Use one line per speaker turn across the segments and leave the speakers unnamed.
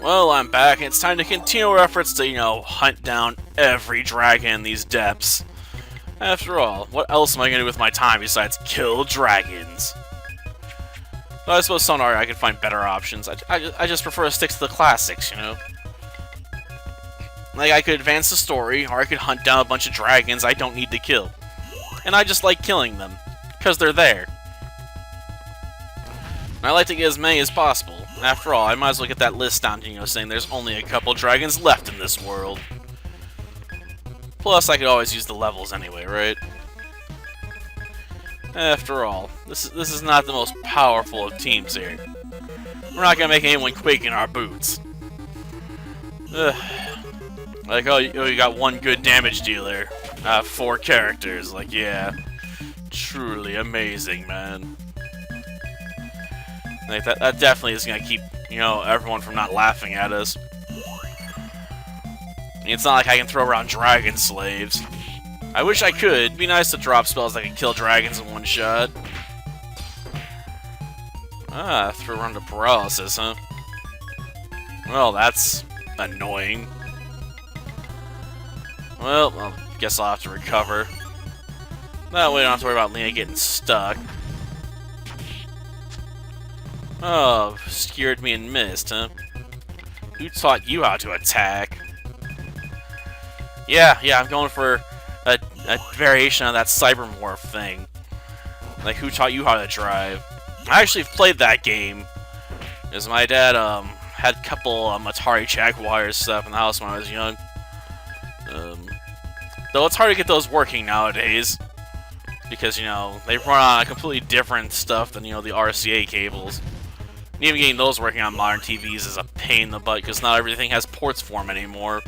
Well, I'm back, and it's time to continue our efforts to, hunt down every dragon in these depths. After all, what else am I going to do with my time besides kill dragons? Well, I suppose someday I could find better options. I just prefer to stick to the classics, Like, I could advance the story, or I could hunt down a bunch of dragons I don't need to kill. And I just like killing them, because they're there. And I like to get as many as possible. After all, I might as well get that list down, saying there's only a couple dragons left in this world. Plus, I could always use the levels anyway, right? After all, this is not the most powerful of teams here. We're not gonna make anyone quake in our boots. Ugh. Like, oh, you got one good damage dealer. 4 characters. Like, yeah. Truly amazing, man. Like, that definitely is gonna keep, everyone from not laughing at us. It's not like I can throw around dragon slaves. I wish I could. It'd be nice to drop spells that can kill dragons in one shot. Throw around the paralysis, huh? Well, that's annoying. Well, I guess I'll have to recover. That way I don't have to worry about Lena getting stuck. Oh, scared me and missed, huh? Who taught you how to attack? Yeah, I'm going for a variation of that cybermorph thing. Like, who taught you how to drive? I actually played that game, because my dad had a couple Atari Jaguars stuff in the house when I was young. Though it's hard to get those working nowadays, because, they run on completely different stuff than, the RCA cables. And even getting those working on modern TVs is a pain in the butt, because not everything has ports for them anymore.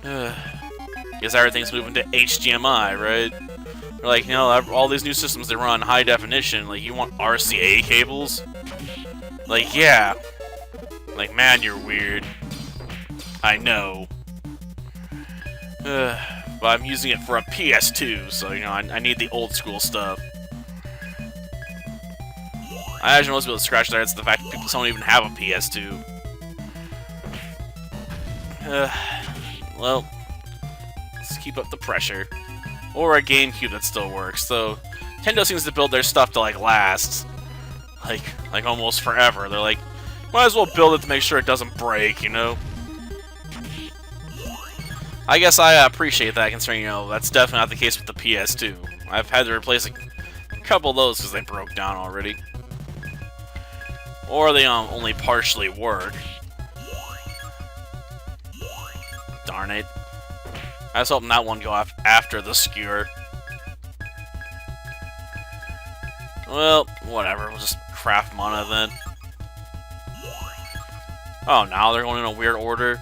Because everything's moving to HDMI, right? Or like, all these new systems, they run on high definition. Like, you want RCA cables? Like, yeah. Like, man, you're weird. I know. But I'm using it for a PS2, so, I need the old school stuff. I imagine most people scratch their heads at the fact that people don't even have a PS2. Well, let's keep up the pressure. Or a GameCube that still works, though Nintendo seems to build their stuff to, last. Like almost forever. They're like, might as well build it to make sure it doesn't break, I guess I appreciate that, considering, that's definitely not the case with the PS2. I've had to replace a couple of those because they broke down already. Or they only partially work. Darn it. I was hoping that one go off after the skewer. Well, whatever. We'll just craft mana then. Oh, now they're going in a weird order.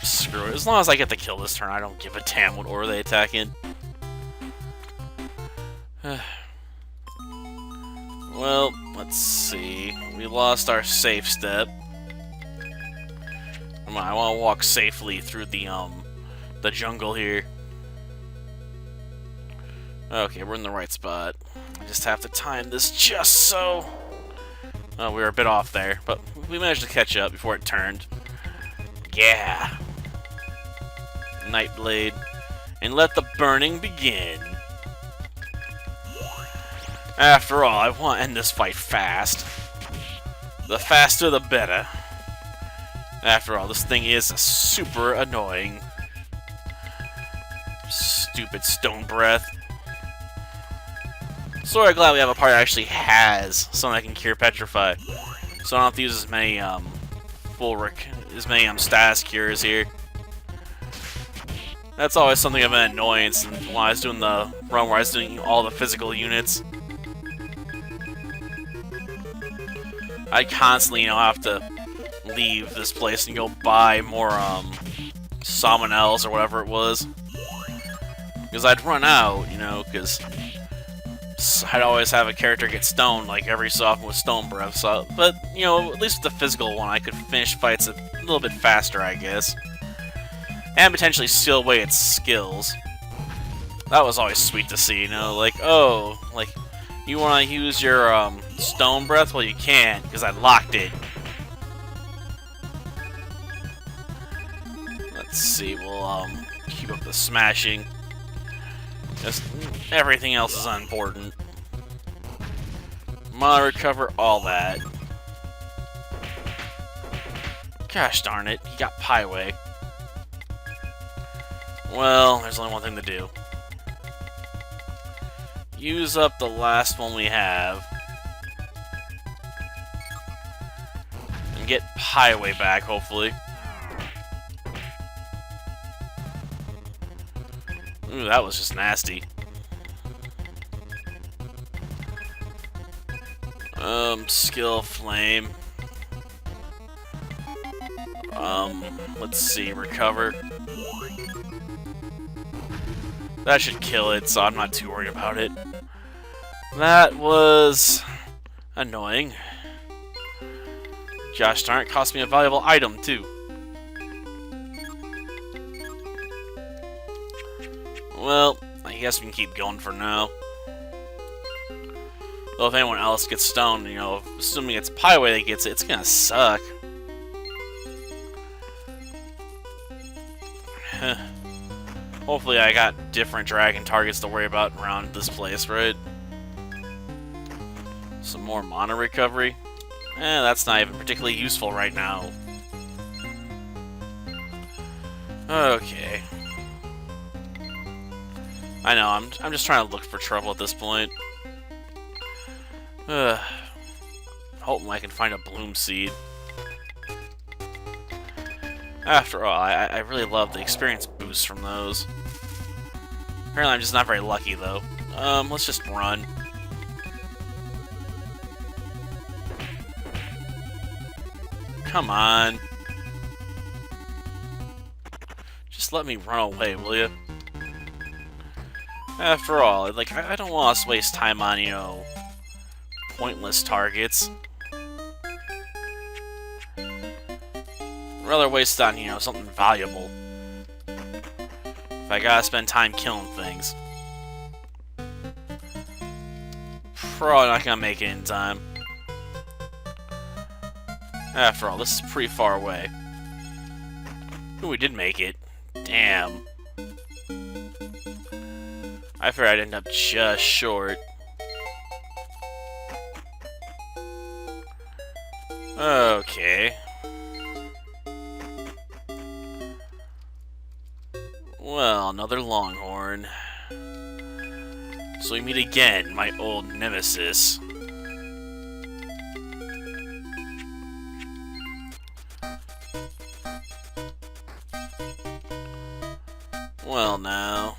Screw it. As long as I get the kill this turn, I don't give a damn what order they attack in. Well, let's see. We lost our safe step. Come on, I want to walk safely through the jungle here. Okay, we're in the right spot. I just have to time this just so. Oh, we were a bit off there, but we managed to catch up before it turned. Yeah. Nightblade. And let the burning begin. After all, I want to end this fight fast. The faster, the better. After all, this thing is super annoying. Stupid stone breath. Sort of glad we have a party that actually has something that can cure petrify. So I don't have to use as many status cures here. That's always something of an annoyance when I was doing the run where I was doing all the physical units. I constantly, have to leave this place and go buy more, salmonells or whatever it was. Because I'd run out, because I'd always have a character get stoned, every so often with stone breath. So, but, at least with the physical one, I could finish fights a little bit faster, I guess. And potentially steal away its skills. That was always sweet to see, you want to use your stone breath? Well, you can't, because I locked it. Let's see, we'll keep up the smashing. Just everything else is unimportant. Mana recover, all that. Gosh darn it, he got Pieway. Well, there's only one thing to do. Use up the last one we have. And get Pieway back, hopefully. Ooh, that was just nasty. Skill Flame. Let's see, recover. That should kill it, so I'm not too worried about it. That was annoying. Gosh darn it, cost me a valuable item, too. Well, I guess we can keep going for now. Well, if anyone else gets stoned, you know, assuming it's Pieway that gets it, it's gonna suck. Hopefully I got different dragon targets to worry about around this place, right? Some more mana recovery. That's not even particularly useful right now. Okay. I know, I'm just trying to look for trouble at this point. Hoping I can find a Bloom Seed. After all, I really love the experience boost from those. Apparently I'm just not very lucky, though. Let's just run. Come on. Just let me run away, will you? After all, like, I don't want to waste time on, you know, pointless targets. I'd rather waste on, you know, something valuable. If I gotta spend time killing things. Probably not gonna make it in time. After all, this is pretty far away. Ooh, we did make it. Damn. I figured I'd end up just short. Okay. Well, another Longhorn. So we meet again, my old nemesis. Well, now.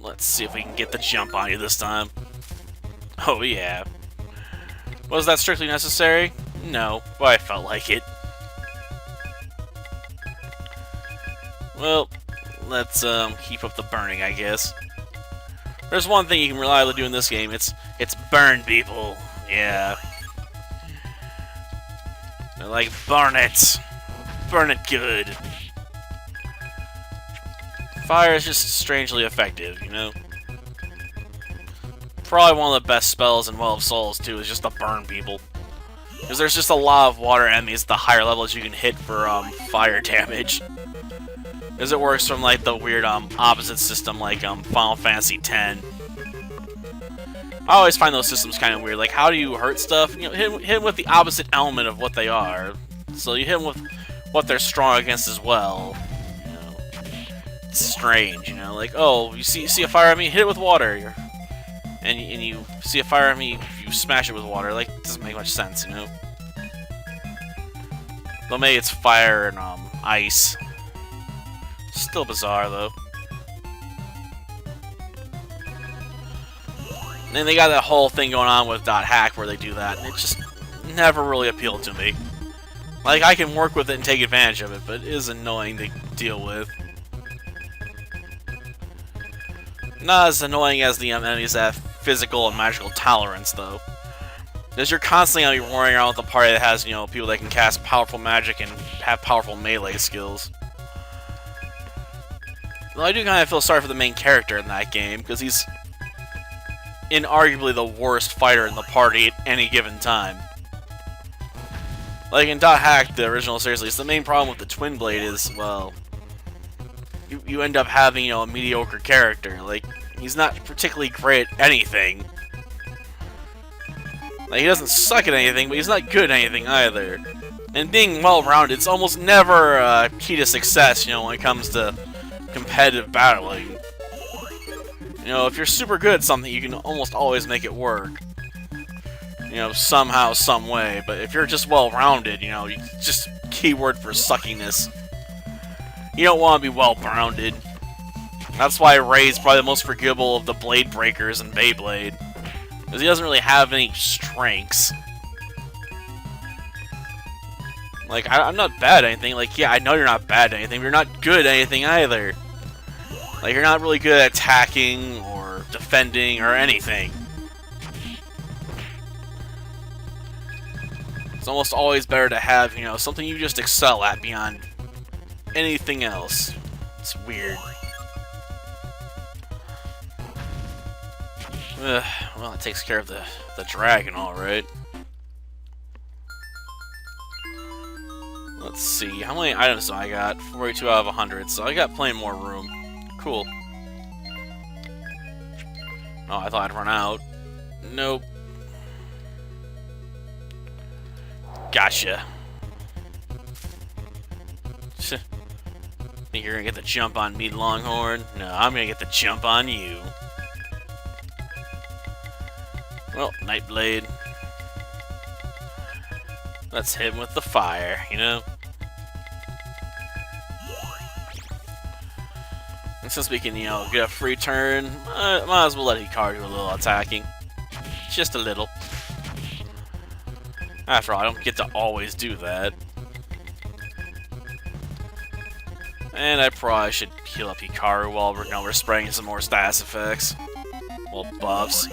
Let's see if we can get the jump on you this time. Oh, yeah. Was that strictly necessary? No, but I felt like it. Well, let's keep up the burning, I guess. There's one thing you can reliably do in this game. It's burn people. Yeah. They're like, burn it. Burn it good. Fire is just strangely effective, you know? Probably one of the best spells in Well of Souls, too, is just to burn people. Because there's just a lot of water enemies at the higher levels you can hit for fire damage. Because it works from, like, the weird opposite system, like Final Fantasy X. I always find those systems kind of weird. Like, how do you hurt stuff? You know, hit them with the opposite element of what they are. So you hit them with what they're strong against as well. You know, it's strange, you know? Like, oh, you see a fire enemy, hit it with water. And you see a fire enemy, you smash it with water. Like, it doesn't make much sense, you know? Though maybe it's fire and ice. Still bizarre, though. And then they got that whole thing going on with .hack where they do that, and it just never really appealed to me. Like, I can work with it and take advantage of it, but it is annoying to deal with. Not as annoying as the enemies that have physical and magical tolerance, though. Because you're constantly going to be roaring around with a party that has, you know, people that can cast powerful magic and have powerful melee skills. Though I do kind of feel sorry for the main character in that game, because he's inarguably the worst fighter in the party at any given time. Like in Dot Hack, the original series, the main problem with the Twin Blade is, well, you end up having, you know, a mediocre character. Like, he's not particularly great at anything. Like, he doesn't suck at anything, but he's not good at anything either. And being well-rounded, it's almost never a key to success, you know, when it comes to competitive battling. You know, if you're super good at something, you can almost always make it work. You know, somehow, some way. But if you're just well-rounded, you know, just keyword for suckiness. You don't want to be well-rounded. That's why Ray's probably the most forgivable of the Blade Breakers in Beyblade. Because he doesn't really have any strengths. Like, I'm not bad at anything. Like, yeah, I know you're not bad at anything, but you're not good at anything either. Like, you're not really good at attacking, or defending, or anything. It's almost always better to have, you know, something you just excel at beyond anything else. It's weird. Well, it takes care of the dragon, alright. Let's see, how many items do I got? 42 out of 100, so I got plenty more room. Cool. Oh, I thought I'd run out. Nope. Gotcha. Think you're gonna get the jump on me, Longhorn? No, I'm gonna get the jump on you. Well, Nightblade. Let's hit him with the fire, you know? And since we can, you know, get a free turn, might as well let Hikaru do a little attacking. Just a little. After all, I don't get to always do that. And I probably should heal up Hikaru while we're spraying some more status effects. Well, buffs.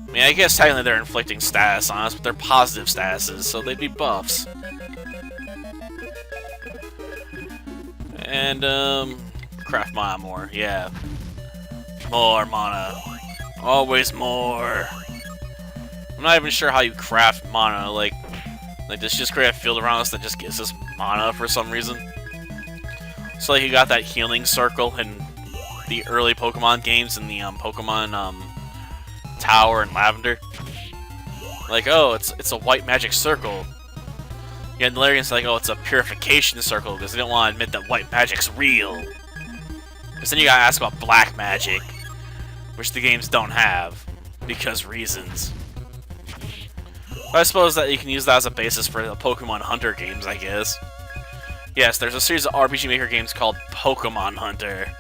I mean, I guess technically they're inflicting status on us, but they're positive statuses, so they'd be buffs. And, craft mana more, yeah. More mana. Always more. I'm not even sure how you craft mana, like this just create a field around us that just gives us mana for some reason. So like you got that healing circle in the early Pokemon games in the Pokemon Tower and Lavender. Like, oh, it's a white magic circle. Yeah, and the Larian's like, oh, it's a purification circle because they don't want to admit that white magic's real. Because then you gotta ask about black magic, which the games don't have because reasons. But I suppose that you can use that as a basis for the Pokemon Hunter games, I guess. Yes, there's a series of RPG Maker games called Pokemon Hunter.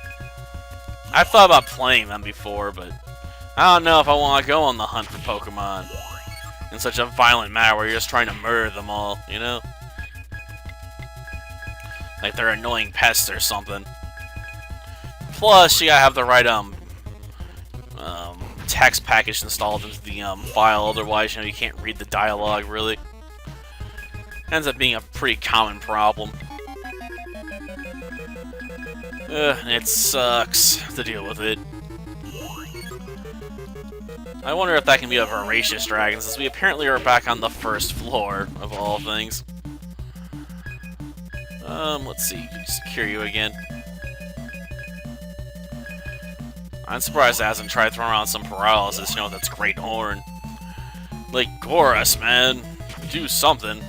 I've thought about playing them before, but I don't know if I want to go on the hunt for Pokemon in such a violent manner where you're just trying to murder them all, you know? Like they're annoying pests or something. Plus, you gotta have the right, text package installed into the, file, otherwise, you know, you can't read the dialogue, really. Ends up being a pretty common problem. It sucks to deal with it. I wonder if that can be a voracious dragon, since we apparently are back on the first floor, of all things. Let's see, secure you again. I'm surprised it hasn't tried throwing around some paralysis, you know, that's Great Horn. Like, Gorus, man. Do something.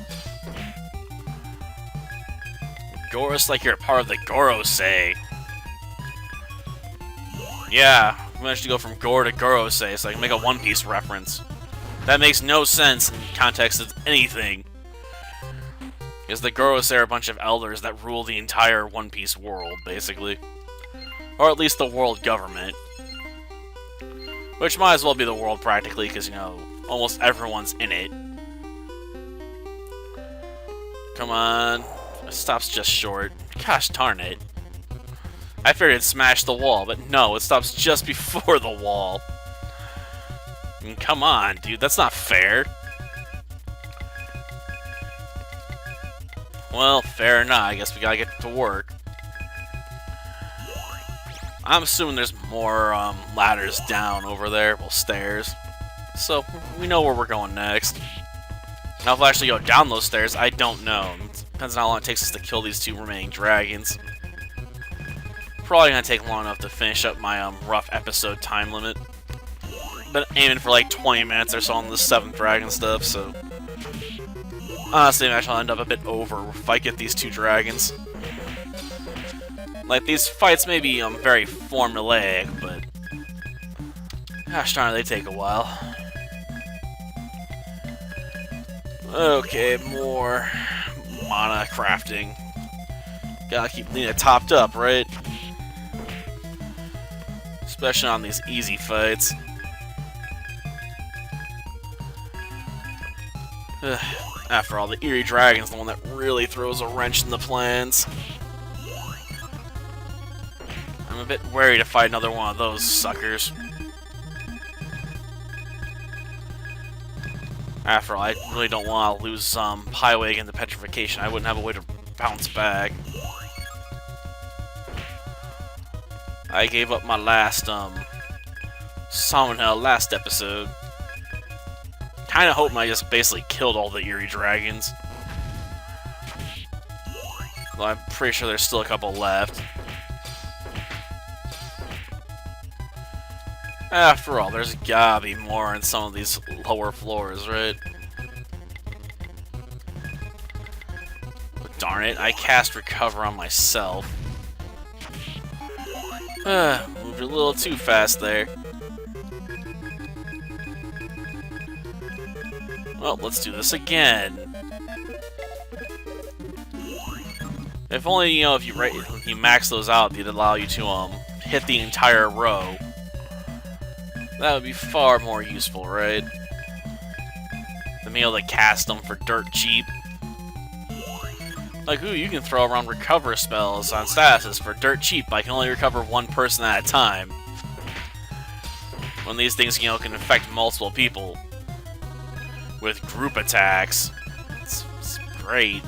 Gorus like you're part of the Gorosei. Yeah, we managed to go from Gore to Gorosei, so I can make a One Piece reference. That makes no sense in context of anything. Because the Gorosei are a bunch of elders that rule the entire One Piece world, basically. Or at least the world government. Which might as well be the world, practically, because, you know, almost everyone's in it. Come on. It stops just short. Gosh darn it. I figured it'd smash the wall, but no, it stops just before the wall. I mean, come on, dude, that's not fair. Well, fair enough, I guess we gotta get to work. I'm assuming there's more ladders down over there, well, stairs. So, we know where we're going next. Now, if we'll actually go down those stairs, I don't know. It depends on how long it takes us to kill these 2 remaining dragons. Probably gonna take long enough to finish up my rough episode time limit. Been aiming for like 20 minutes or so on the 7th dragon stuff, so honestly, I will end up a bit over if I get these 2 dragons. Like, these fights may be very formulaic, but gosh darn, they take a while. Okay, more mana crafting. Gotta keep Lena topped up, right? Especially on these easy fights. After all, the Eerie Dragon's the one that really throws a wrench in the plans. I'm a bit wary to fight another one of those suckers. After all, I really don't want to lose Highway into petrification. I wouldn't have a way to bounce back. I gave up my last Summon last episode. Kinda hoping I just basically killed all the Eerie Dragons. Though I'm pretty sure there's still a couple left. After all, there's gotta be more in some of these lower floors, right? But darn it, I cast Recover on myself. Moved a little too fast there. Well, let's do this again. If only, you know, if you max those out, they'd allow you to hit the entire row. That would be far more useful, right? Than being able to cast them for dirt cheap. Like, ooh, you can throw around recover spells on statuses for dirt cheap, but I can only recover 1 person at a time. When these things, you know, can affect multiple people. With group attacks. It's great.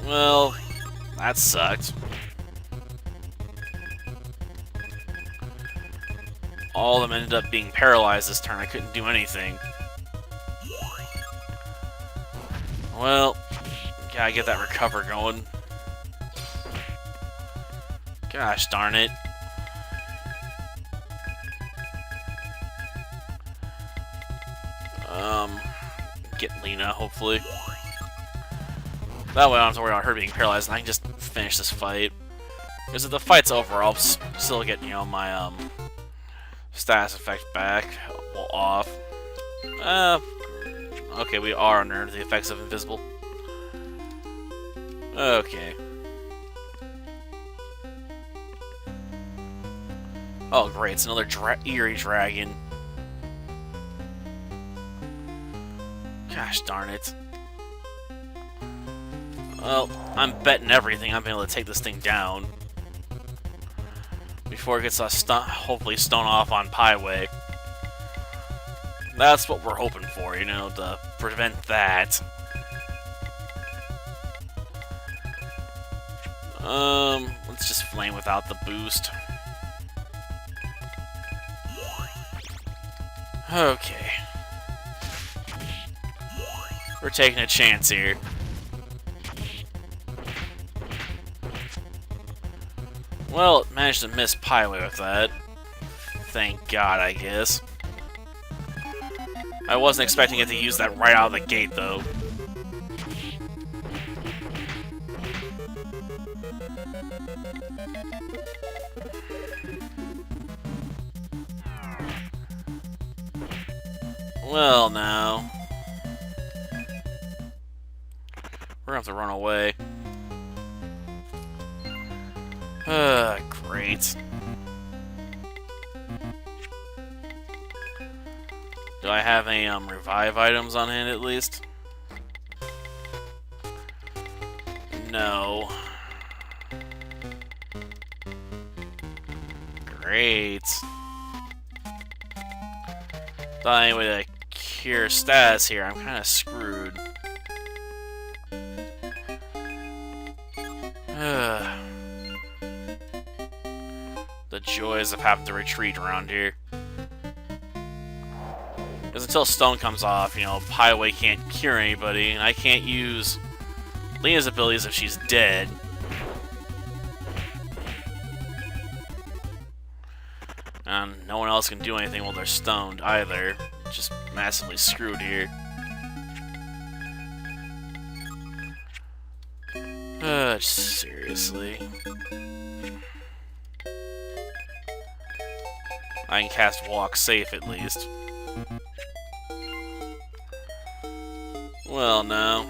Well, that sucked. All of them ended up being paralyzed this turn. I couldn't do anything. Well, gotta get that recover going. Gosh darn it. Get Lena, hopefully. That way I don't have to worry about her being paralyzed and I can just finish this fight. Because if the fight's over, I'll still get, you know, my, status effect back. Well, off. Okay, we are under the effects of Invisible. Okay. Oh, great, it's another Eerie Dragon. Gosh darn it. Well, I'm betting everything I'm able to take this thing down. Before it gets us hopefully stone off on Highway. That's what we're hoping for, you know, to prevent that. Let's just flame without the boost. Okay. We're taking a chance here. Well, it managed to miss Highway with that. Thank God, I guess. I wasn't expecting it to use that right out of the gate, though. Well, now. We're gonna have to run away. Great. Do I have any revive items on hand at least? No. Great. Thought any way to cure status here. I'm kind of screwed. The joys of having to retreat around here. Because until stone comes off, you know, Highway can't cure anybody, and I can't use Lena's abilities if she's dead. And no one else can do anything while they're stoned either. Just massively screwed here. Seriously. I can cast Walk Safe at least. Well, no.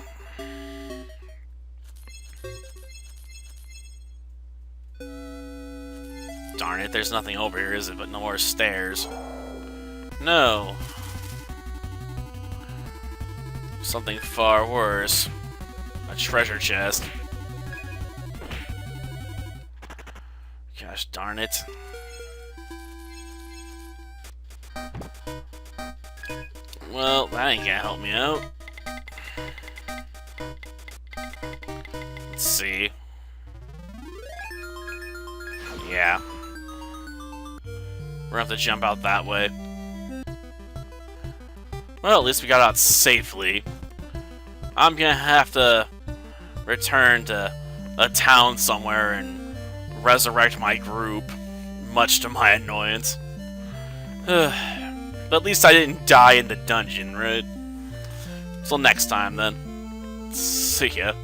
Darn it, there's nothing over here, is it? But no more stairs. No. Something far worse. A treasure chest. Gosh darn it. Well, that ain't gonna help me out. Let's see. Yeah. We're gonna have to jump out that way. Well, at least we got out safely. I'm gonna have to return to a town somewhere and resurrect my group, much to my annoyance. But at least I didn't die in the dungeon, right? Till next time, then. See ya.